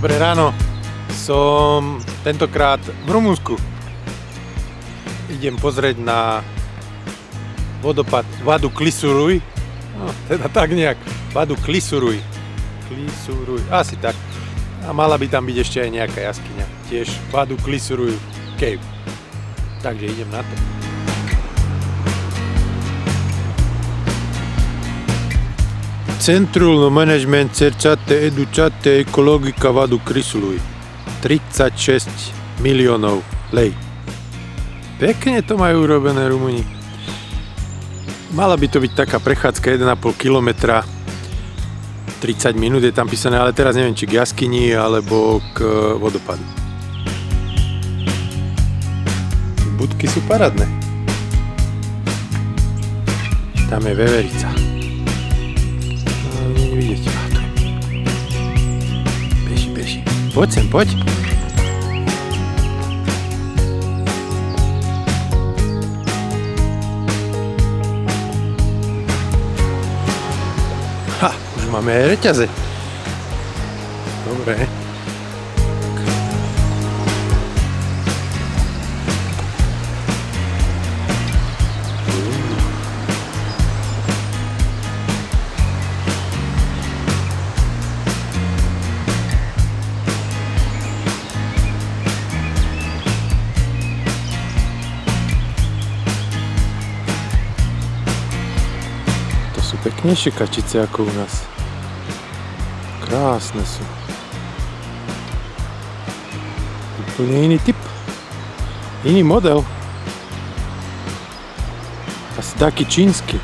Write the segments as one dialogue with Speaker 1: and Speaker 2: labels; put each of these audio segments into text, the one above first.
Speaker 1: Dobré ráno, som tentokrát v Rumunsku. Idem pozrieť na vodopád Vadu Clisuruj, no, teda tak nejak, Vadu Clisuruj, asi tak. A mala by tam byť ešte aj nejaká jaskyňa, tiež Vadu Clisuruj Cave. Takže idem na to. Centrul management cercate educate ekologika Vadu Clisuruj. 36 miliónov lei. Pekne to majú urobené Rumúni. Mala by to byť taká prechádzka 1,5 kilometra. 30 minút je tam písané, ale teraz neviem, či k jaskyni alebo k vodopadu. Budky sú parádne. Tam je veverica. Vidíte, beží. Poď sem, poď. Ha, už máme aj reťaze. Dobre. Peknejšie kačice ako u nás. Krásne sú. Úplne iný typ. Iný model. Asi taký čínsky.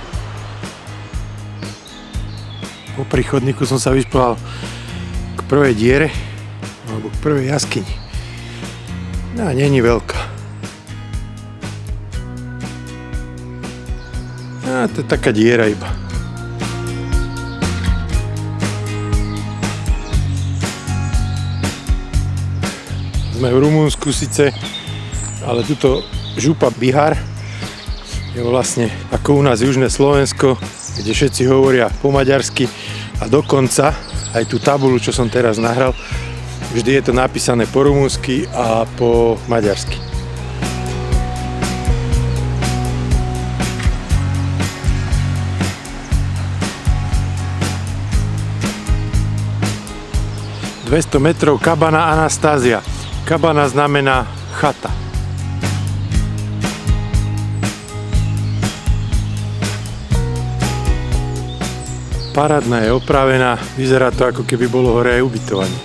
Speaker 1: Po príchodníku som sa vyšplhal k prvej diere alebo k prvej jaskyni. No, není veľká. A to je taká diera iba. Sme v Rumunsku síce, ale tuto župa Bihar je vlastne ako u nás južné Slovensko, kde všetci hovoria po maďarsky a dokonca aj tú tabuľu, čo som teraz nahral, vždy je to napísané po rumunsky a po maďarsky. ...200 metrov Cabana Anastasia. Cabana znamená chata. Parádna je opravená, vyzerá to ako keby bolo hore aj ubytovanie.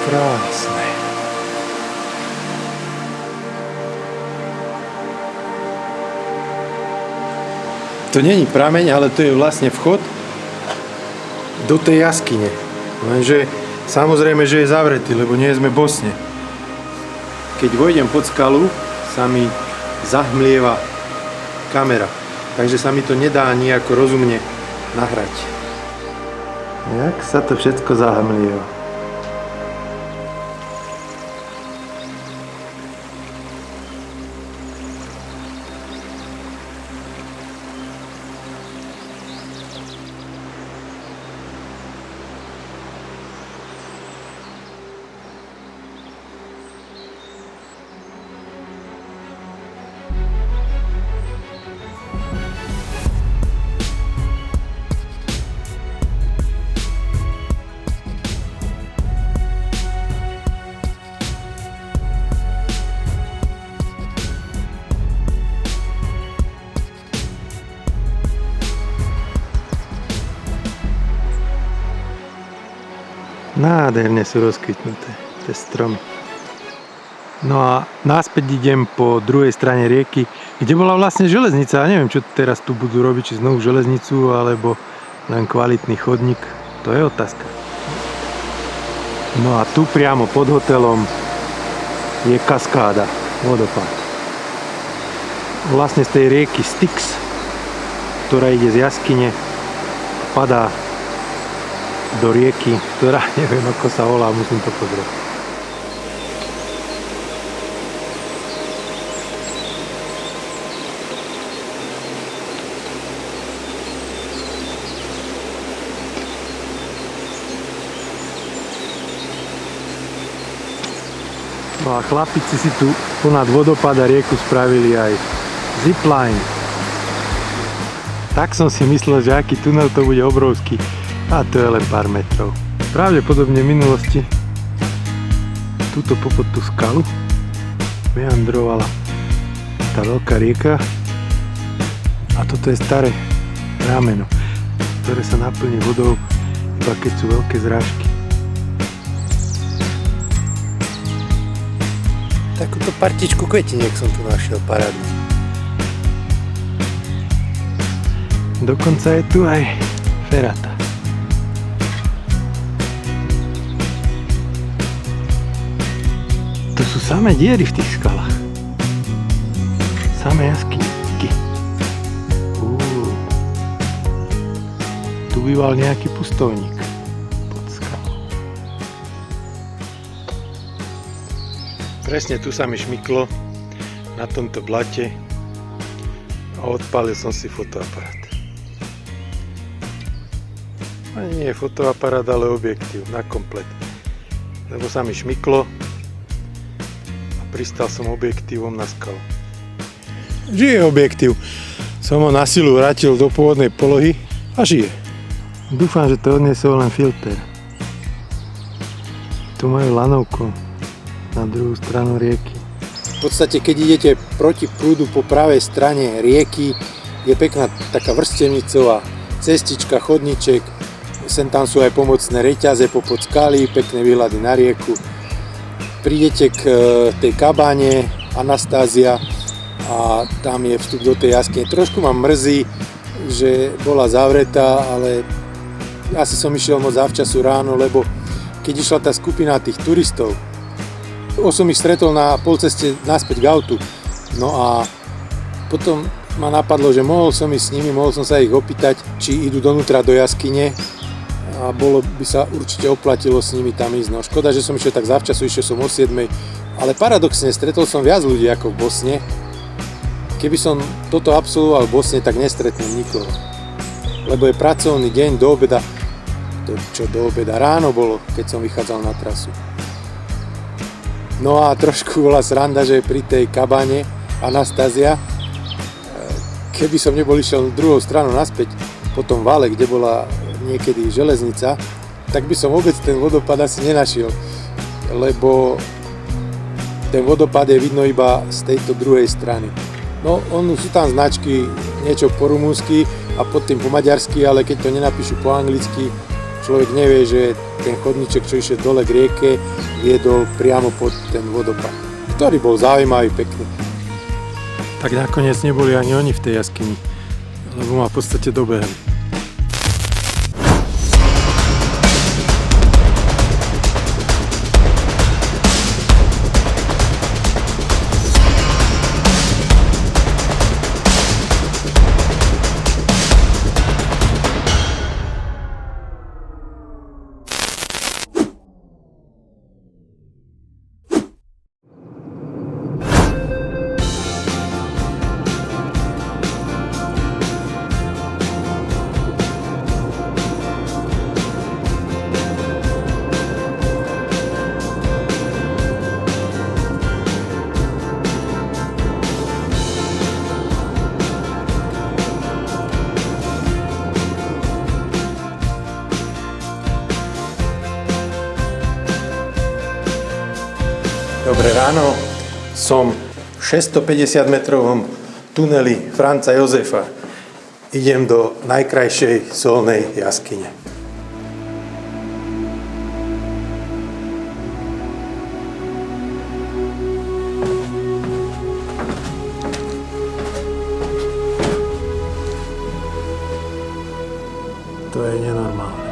Speaker 1: Krásne. To není prameň, ale to je vlastne vchod do tej jaskyne. Lenže samozrejme, že je zavretý, lebo nie sme v Bosne. Keď vojdem pod skalu, sa mi zahmlieva kamera. Takže sa mi to nedá nejako rozumne nahrať. Jak sa to všetko zahmlieva. Nádherne sú rozkvitnuté tie stromy. No a naspäť idem po druhej strane rieky, kde bola vlastne železnica. Ja neviem, čo teraz tu budú robiť, či znovu železnicu, alebo len kvalitný chodník. To je otázka. No a tu priamo pod hotelom je kaskáda, vodopád. Vlastne z tej rieky Styx, ktorá ide z jaskyne, padá do rieky, ktorá neviem ako sa volá, musím to pozrieť. No a chlapici si tu ponad vodopád a rieku spravili aj zipline. Tak som si myslel, že aký tunel to bude obrovský. A to je len pár metrov. Pravdepodobne v minulosti túto popod tú skalu meandrovala tá veľká rieka. A toto je staré rameno, ktoré sa naplní vodou iba keď sú veľké zrážky. Takúto partičku kvetiniek som tu našiel parádnu. Dokonca je tu aj ferata. To sú samé diery v tých skalách. Samé jaskyňky. Tu býval nejaký pustovník. Presne tu sa mi šmyklo na tomto blate a odpálil som si fotoaparát. Ani nie je fotoaparát, ale objektív na komplet. Lebo sa mi šmyklo a pristal som objektívom na skalu. Žije objektív. Som ho na silu vrátil do pôvodnej polohy a žije. Dúfam, že to odniesol len filter. Tu majú lanovku na druhú stranu rieky. V podstate, keď idete proti prúdu po pravej strane rieky, je pekná taká vrstevnicová cestička, chodníček, sem tam sú aj pomocné reťaze popod skaly, pekné výhľady na rieku. Prídete k tej kabáne Anastázia a tam je vstup do tej jaskyne. Trošku ma mrzí, že bola zavretá, ale asi som išiel moc zavčasu ráno, lebo keď išla tá skupina tých turistov, som ich stretol na polceste naspäť k autu. No a potom ma napadlo, že mohol som ísť s nimi, mohol som sa ich opýtať, či idú donútra do jaskyne a bolo by sa určite oplatilo s nimi tam ísť. No škoda, že som išiel tak zavčasu, išiel som o 7, ale paradoxne stretol som viac ľudí ako v Bosne. Keby som toto absolvoval v Bosne, tak nestretnem nikoho. Lebo je pracovný deň do obeda, do obeda ráno bolo, keď som vychádzal na trasu. No a trošku bola sranda, že pri tej kabáne Anastázia, keby som nebol išiel druhou stranu naspäť po tom vale, kde bola niekedy železnica, tak by som vôbec ten vodopád asi nenašiel, lebo ten vodopád je vidno iba z tejto druhej strany. No, sú tam značky, niečo po rumúnsky a pod tým po maďarsky, ale keď to nenapíšu po anglicky, človek nevie, že ten chodníček, čo išiel dole k rieke, viedol priamo pod ten vodopád, ktorý bol zaujímavý, pekný. Tak nakoniec neboli ani oni v tej jaskyni, lebo ma v podstate dobehli. Dobré ráno, som v 650 metrovom tuneli Franca Jozefa. Idem do najkrajšej solnej jaskyne. To je nenormálne.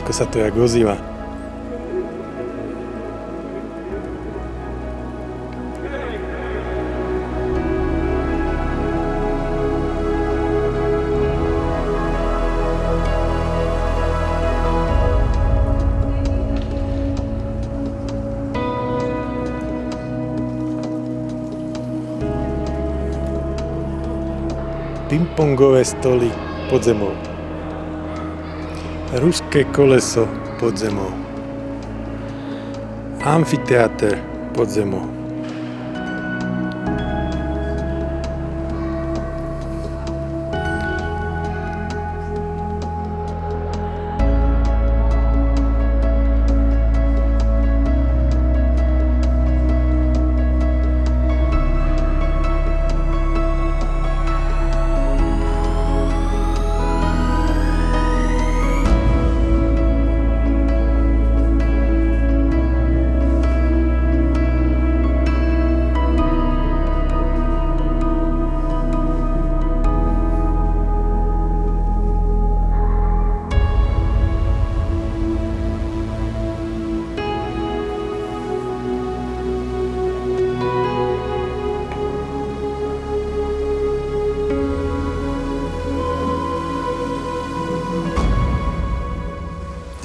Speaker 1: Zadielsko sa to jak ozýva. Pingpongové stoly pod zemou. Ruské koleso pod zemou. Amfiteáter pod zemou.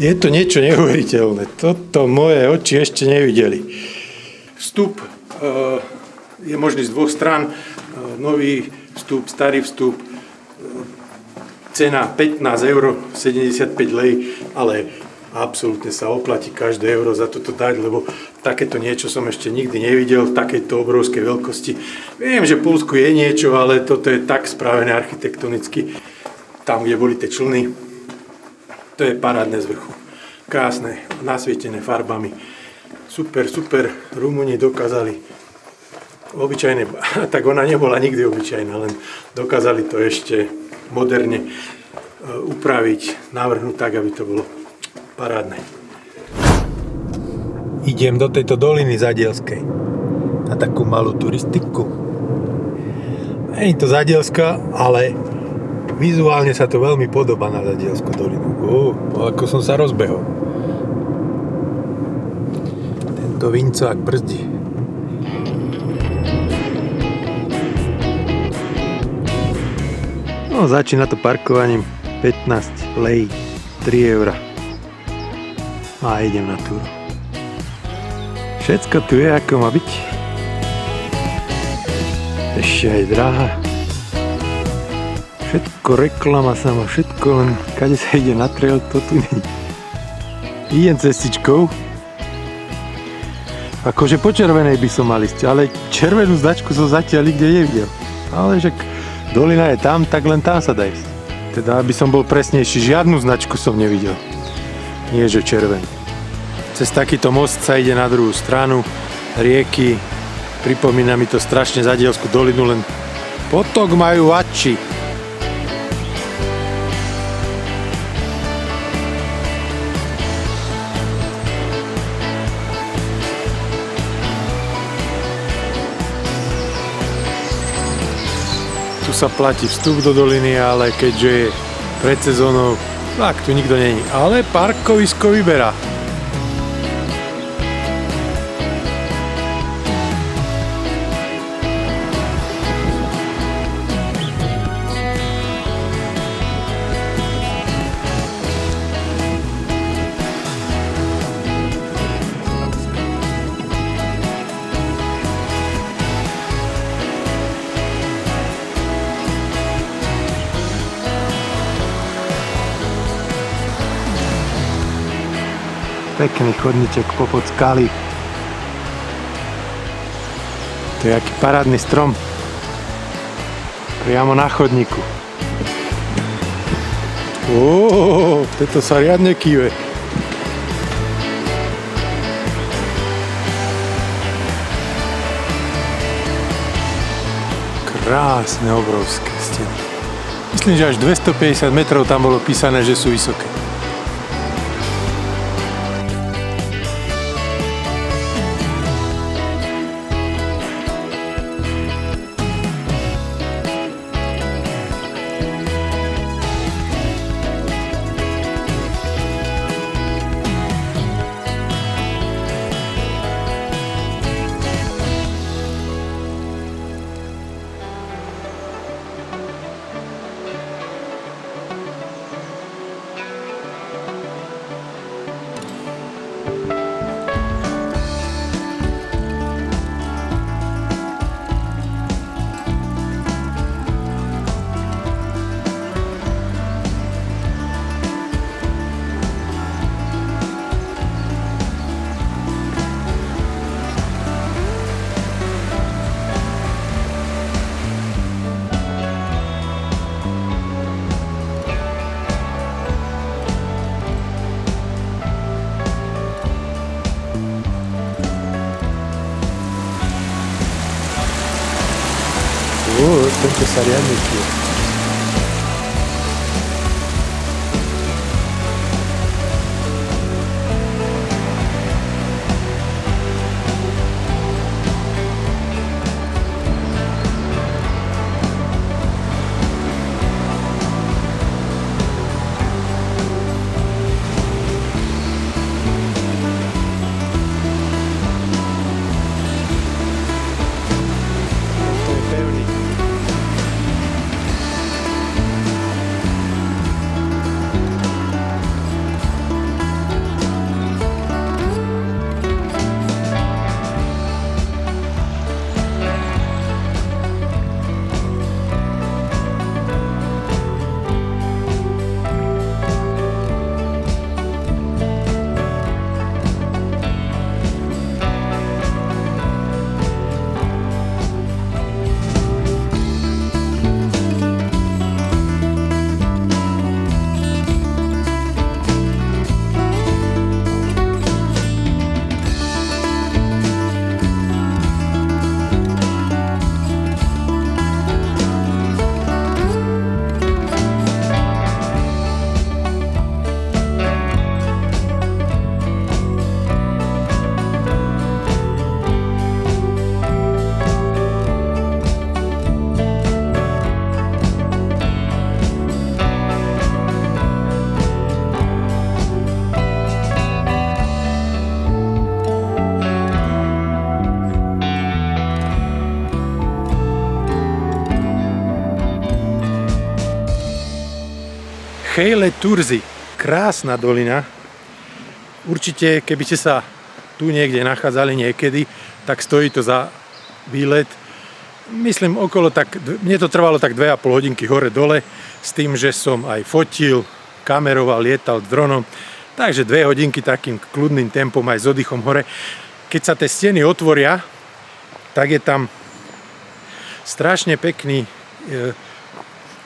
Speaker 1: Je to niečo neuveriteľné. Toto moje oči ešte nevideli. Vstup je možný z dvoch strán. Nový vstup, starý vstup. Cena 15 eur, 75 lej, ale absolútne sa oplatí každé euro za toto dať, lebo takéto niečo som ešte nikdy nevidel v takejto obrovskej veľkosti. Viem, že v Poľsku je niečo, ale toto je tak spravené architektonicky. Tam, kde boli tie člny, to je parádne z vrchu. Krásne, nasvietené farbami. Super, super. Rumúni dokázali obyčajné, tak ona nebola nikdy obyčajná, len dokázali to ešte moderne upraviť, navrhnúť tak, aby to bolo parádne. Idem do tejto doliny Zadielskej na takú malú turistiku. Nie je to Zadielska, ale vizuálne sa to veľmi podobá na Zadielskú dolinu. Ako som sa rozbehol. Tento vincák brzdí. No, začína to parkovaním 15 lej, 3 eura. A idem na túru. Všetko tu je, ako má byť. Ešte aj dráha. Všetko reklama sama, všetko len kade sa ide na trail, to tu nie. Idem cestičkou. Akože po červenej by som mal ísť, ale červenú značku som zatiaľ nikde nevidel. Ale že dolina je tam, tak len tam sa dá ísť. Teda, aby som bol presnejší, žiadnu značku som nevidel. Nie, že červenú. Cez takýto most sa ide na druhú stranu rieky. Pripomína mi to strašne Zadielskú dolinu, len potok majú vačí. Tu sa platí vstup do doliny, ale keďže je pred sezónou, tak tu nikto není. Ale parkovisko vyberá. Pekný chodníček popod skaly. To je aký parádny strom. Priamo na chodníku. Toto sa riadne kýve. Krásne, obrovské steny. Myslím, že až 250 metrov tam bolo písané, že sú vysoké. Tento sa riadne pije. To je pevný. Chejle Turzy, krásna dolina. Určite, keby ste sa tu niekde nachádzali niekedy, tak stojí to za výlet. Myslím mne to trvalo tak 2,5 hodinky hore-dole, s tým, že som aj fotil, kameroval, lietal dronom. Takže 2 hodinky takým kľudným tempom aj s oddychom hore. Keď sa tie steny otvoria, tak je tam strašne pekný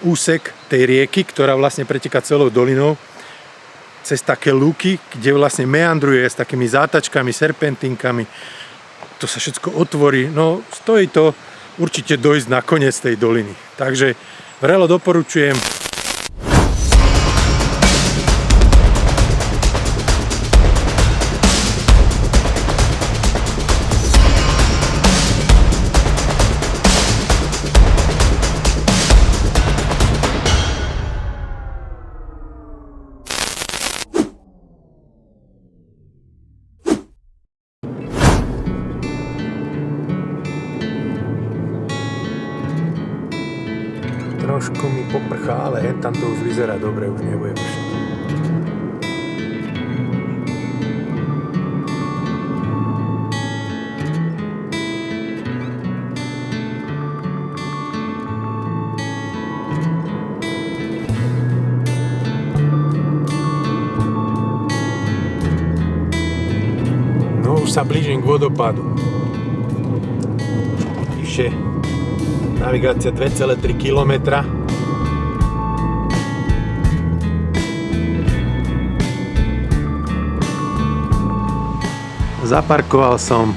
Speaker 1: úsek tej rieky, ktorá vlastne preteká celou dolinou cez také lúky, kde vlastne meandruje s takými zátačkami, serpentínkami. To sa všetko otvorí. No, stojí to určite dojsť na koniec tej doliny. Takže vrelo doporučujem. Trošku mi poprchá, ale tam to už vyzerá dobre, už nebude pršať. No už sa blížim k vodopádu. Píše navigácia 2,3 km. Zaparkoval som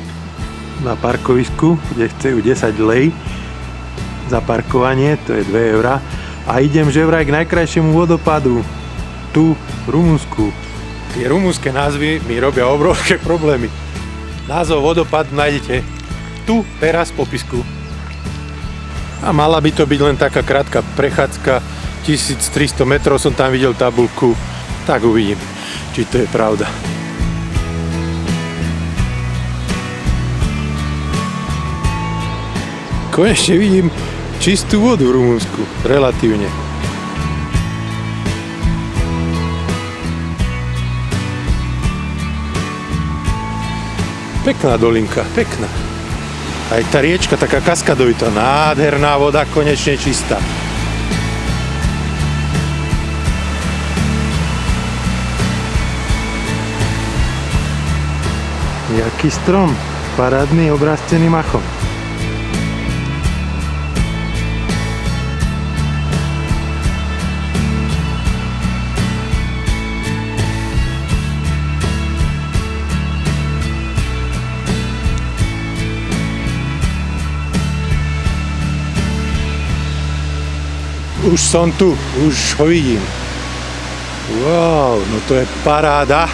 Speaker 1: na parkovisku, kde chcejú 10 lej za parkovanie, to je 2 eurá. A idem že vraj k najkrajšiemu vodopádu, tu v Rumunsku. Tie rumunské názvy mi robia obrovské problémy. Názov vodopádu nájdete tu, teraz v popisku. A mala by to byť len taká krátka prechádzka, 1300 metrov som tam videl tabuľku, tak uvidím, či to je pravda. Konečne vidím čistú vodu v Rumunsku, relatívne. Pekná dolinka, pekná. Aj tá riečka taká kaskadovitá, nádherná voda, konečne čistá. Jaký strom, parádny, obrastený machom. Už som tu, už ho vidím. Wow, no to je paráda.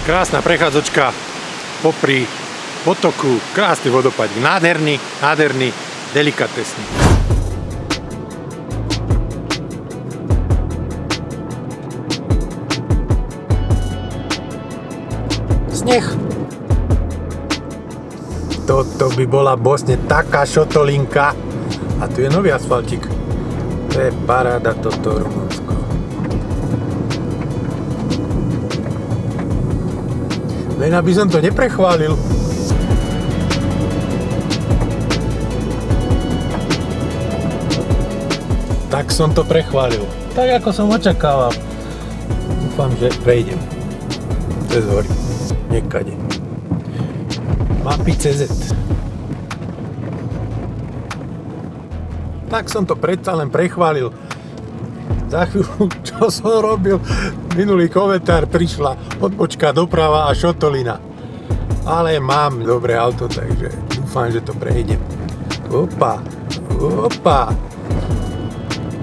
Speaker 1: Krásna prechádzočka popri potoku, krásny vodopád, nádherný, delikatesný. Sneh. Toto by bola Bosne taká šotolinka. A tu je nový asfaltík. To je paráda toto Rumunsko. Len aby som to neprechválil. Tak som to prechválil. Tak ako som očakával. Dúfam, že prejdem. Cez hory. Niekade. Mapy CZ. Tak som to predsa len prechválil. Za chvíľu, čo som robil, minulý komentár prišla odbočka doprava a šotolina. Ale mám dobré auto, takže dúfam, že to prejdem. Opa.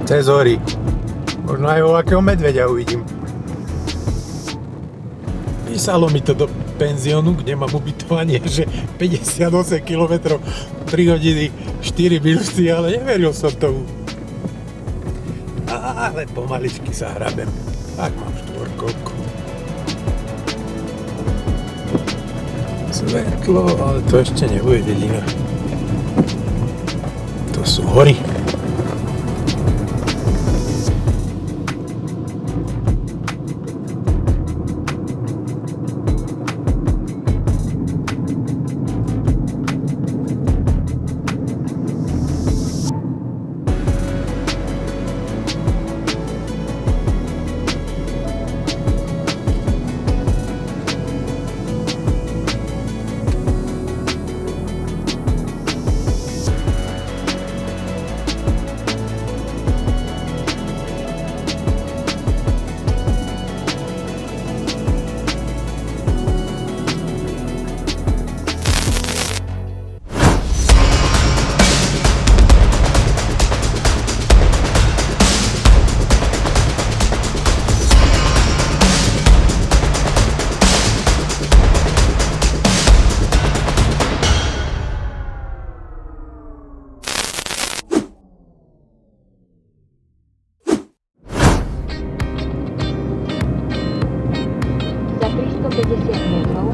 Speaker 1: Cez hory. Možno aj voľakého medveďa uvidím. Písalo mi to do penziónu, kde mám ubytovanie, že 58 km, 3 hodiny, 4 minúty, ale neveril som tomu. Ale pomaličky sa hrabem. Tak mám štvorkolku. Svetlo, ale to ešte nebude dedina. To sú hory.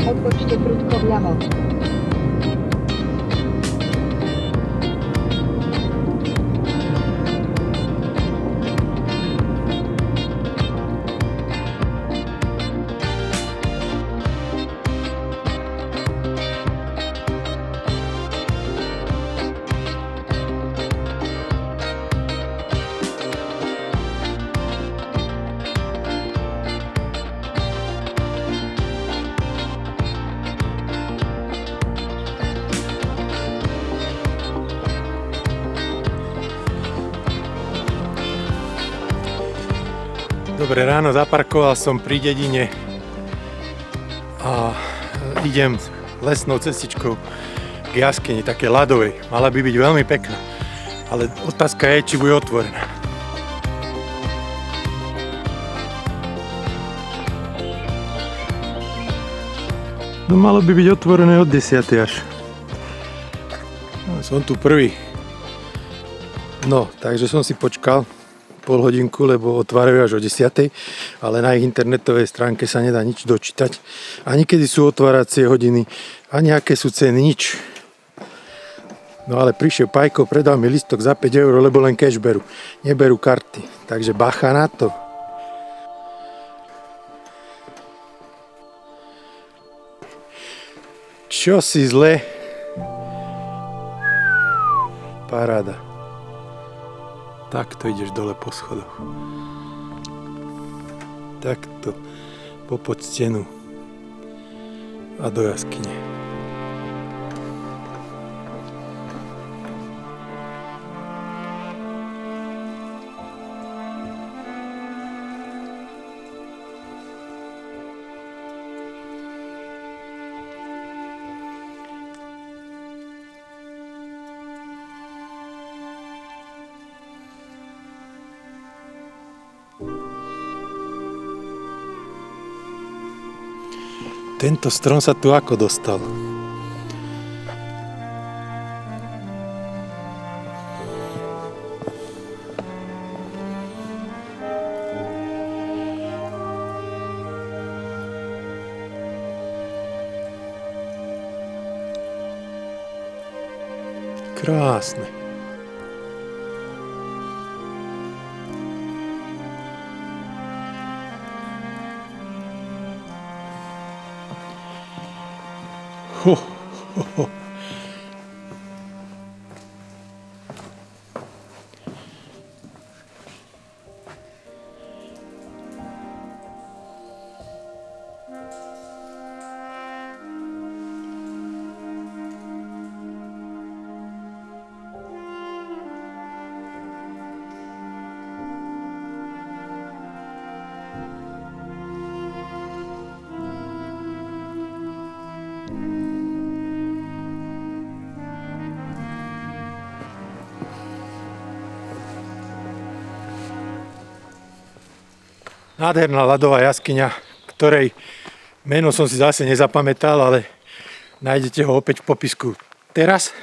Speaker 2: Odbočte prudko vľavo.
Speaker 1: Dobré ráno, zaparkoval som pri dedine a idem lesnou cestičkou k jaskyni, také ľadovej. Mala by byť veľmi pekná, ale otázka je, či bude otvorená. No malo by byť otvorené od 10. až. Som tu prvý. No, takže som si počkal pol hodinku, lebo otvárajú až o 10. Ale na ich internetovej stránke sa nedá nič dočítať. Ani kedy sú otváracie hodiny, ani aké sú ceny, nič. No ale prišiel Pajko, predal mi listok za 5 €, lebo len cash berú. Neberú karty. Takže bacha na to. Čo si zle? Paráda. Takto ideš dole po schodoch. Takto popod stenu a do jaskyne. Tento strom sa tu ako dostal? Krásne. Ho, ho, ho. Nádherná ľadová jaskyňa, ktorej meno som si zase nezapamätal, ale nájdete ho opäť v popisku. Teraz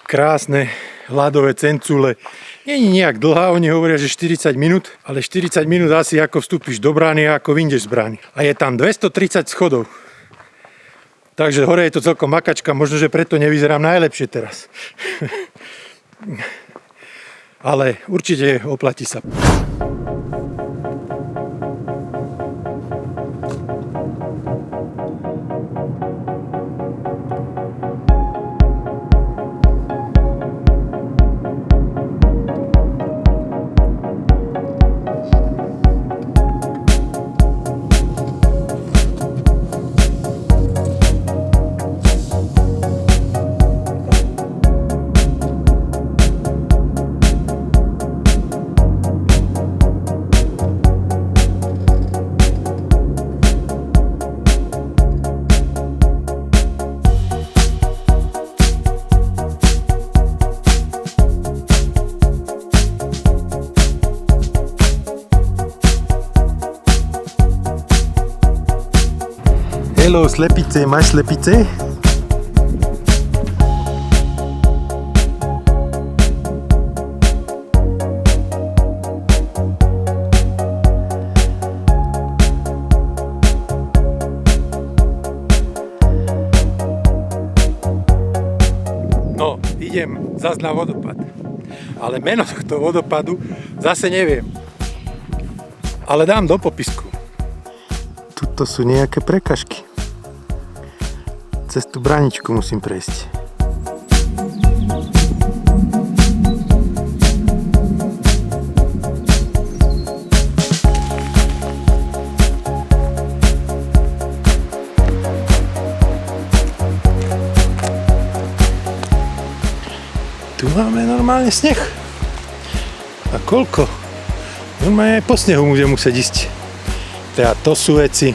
Speaker 1: krásne ľadové cencule. Nie je nejak dlhá, oni hovoria, že 40 minút, ale 40 minút asi ako vstúpiš do brány a ako vyjdeš z brány. A je tam 230 schodov. Takže hore je to celkom makačka, možno, že preto nevyzerám najlepšie teraz. Ale určite oplatí sa. Hello, slepice, máš slepice? No, idem zase na vodopád. Ale meno tohto vodopádu zase neviem. Ale dám do popisku. Tuto sú nejaké prekažky. Cez tú bráničku musím prejsť. Tu máme normálne sneh. A koľko? Normálne po snehu budem musieť ísť. Teda to sú veci.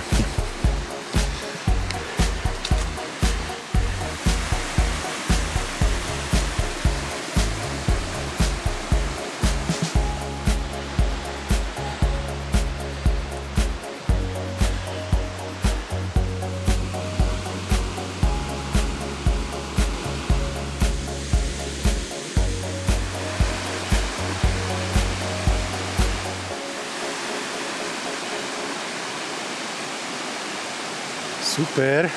Speaker 1: Super.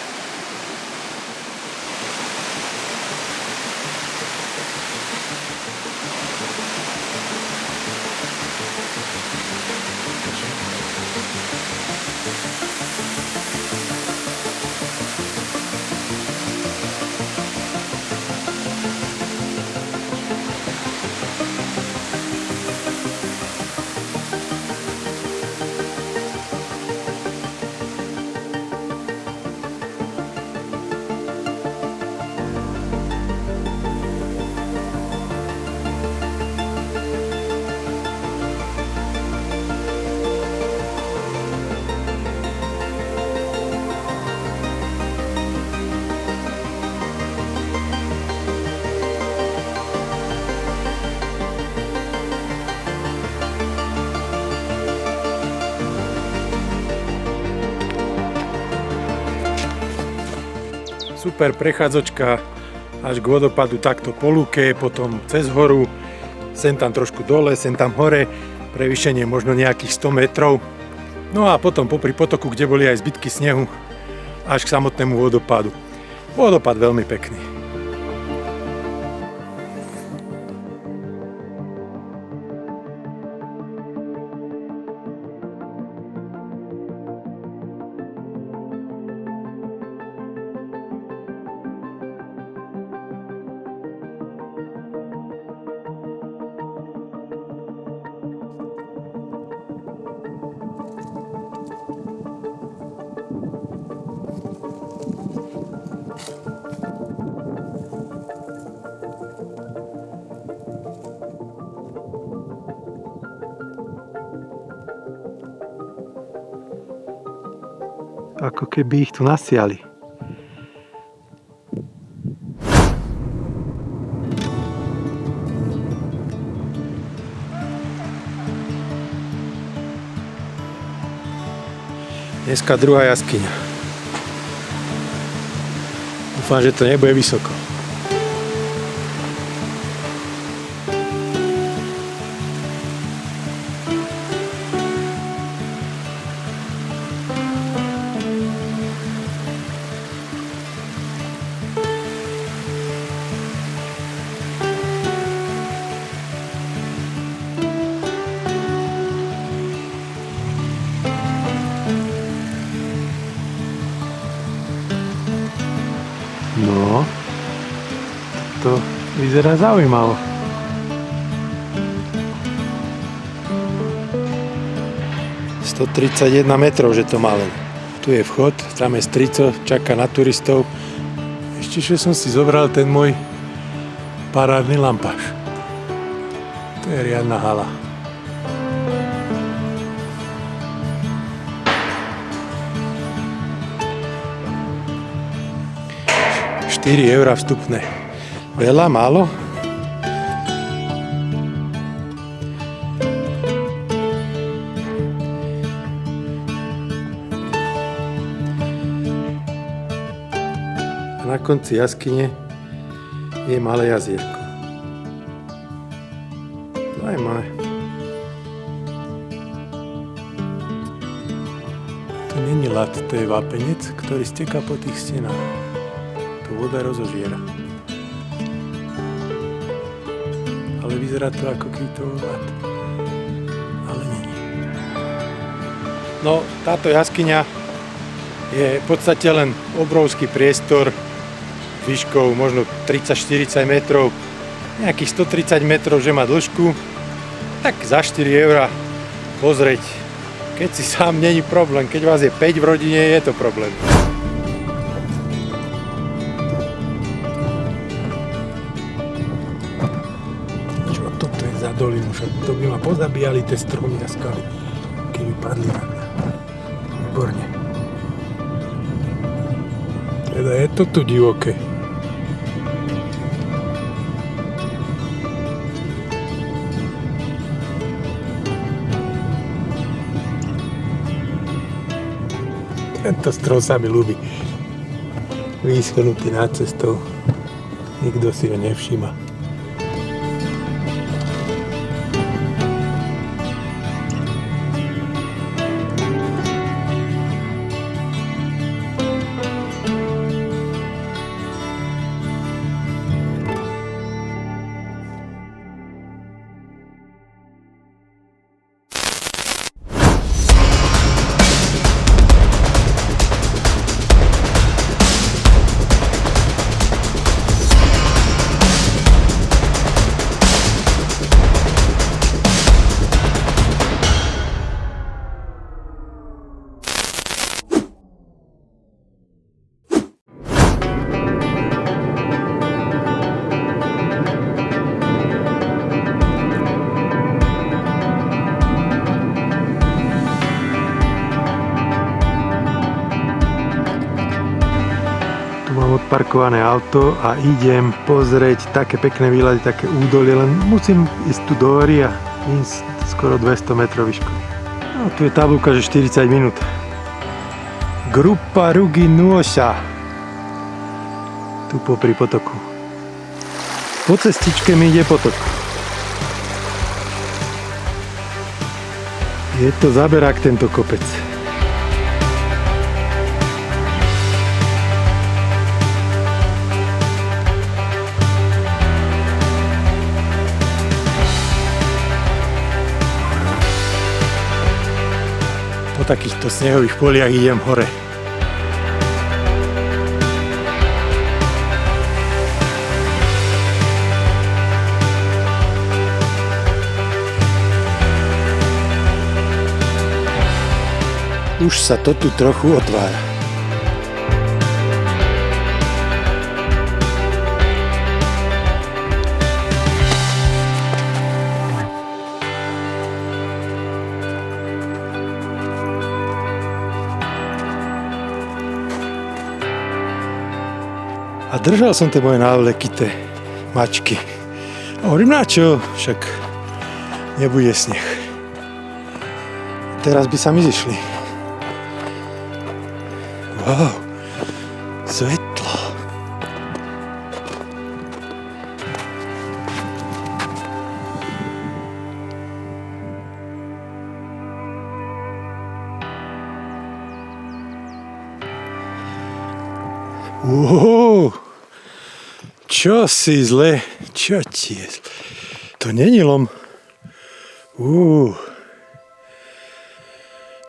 Speaker 1: Super prechádzočka až k vodopadu takto po lúke, potom cez horu, sem tam trošku dole, sem tam hore, prevýšenie možno nejakých 100 metrov. No a potom popri potoku, kde boli aj zbytky snehu, až k samotnému vodopadu. Vodopad veľmi pekný. Ako keby ich tu nasiali. Dneska druhá jaskyňa. Dúfam, že to nebude vysoko. No, to vyzerá zaujímavo. ...131 metrov, že to má len. Tu je vchod, tam je strico, čaká na turistov. Ešte, že som si zobral ten môj parádny lampáš. To je riadna hala. €4 vstupné. Veľa, málo? A na konci jaskyne je malé jazierko. Zajímavé. To není ľad, to je vápenec, ktorý steká po tých stenách. To voda rozožiera. Ale vyzerá to ako keby to bol ľad. Ale nie. No, táto jaskyňa je v podstate len obrovský priestor výškou možno 30-40 metrov, nejakých 130 metrov, že má dĺžku, tak za €4 pozrieť. Keď si sám, není problém, keď vás je 5 v rodine, je to problém. Čo toto je za dolinu, však to by ma pozabíjali tie stromy a skaly, keby padli na mňa. Výborne. Teda je to tu divoké. Tento strom sa mi ľúbi. Vyschnutý nad cestou. Nikto si ho nevšíma. Mám odparkované auto a idem pozrieť také pekné výhľady, také údolie, len musím ísť tu do hory a ísť skoro 200 metrov výšku. No, tu je tabuľka, že 40 minút. Grupa Rugi Nuoša. Tu popri potoku. Po cestičke mi ide potok. Je to zaberák tento kopec. Po takýchto snehových poliach idem hore. Už sa to tu trochu otvára. A držal som tie moje návlekité mačky. A hovorím, na čo? Však nebude sneh. Teraz by sa mi zišli. Wow, svetlo. Wow. Čo si zle? Čo ti je zle? To není lom.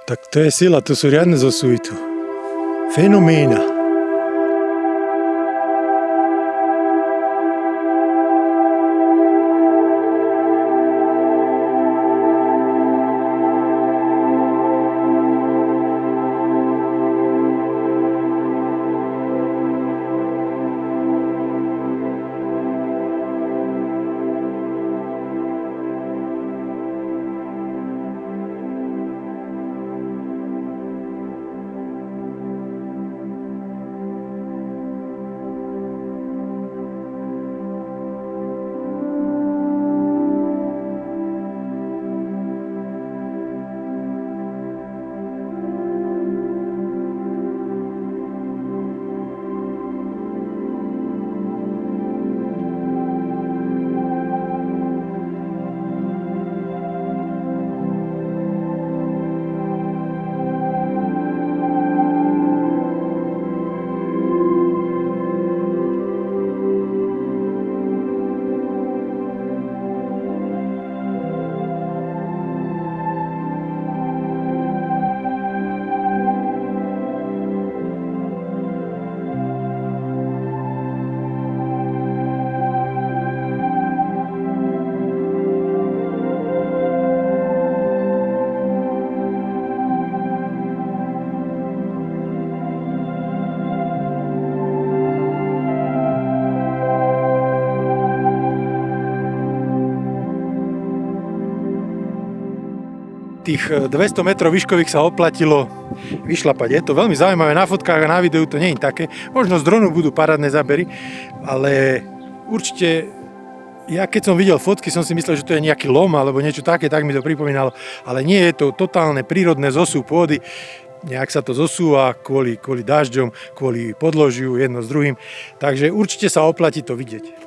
Speaker 1: Tak to je sila, to sú riadne zosuvy tu. Fenoména. tých 200 metrov výškových sa oplatilo vyšlapať. Je to veľmi zaujímavé, na fotkách a na videu to nie je také. Možno z dronu budú parádne zábery, ale určite ja keď som videl fotky, som si myslel, že to je nejaký lom alebo niečo také, tak mi to pripomínalo. Ale nie, je to totálne prírodné zosúv pôdy. Nejak sa to zosúva kvôli dažďom, kvôli podložiu jedno s druhým. Takže určite sa oplatí to vidieť.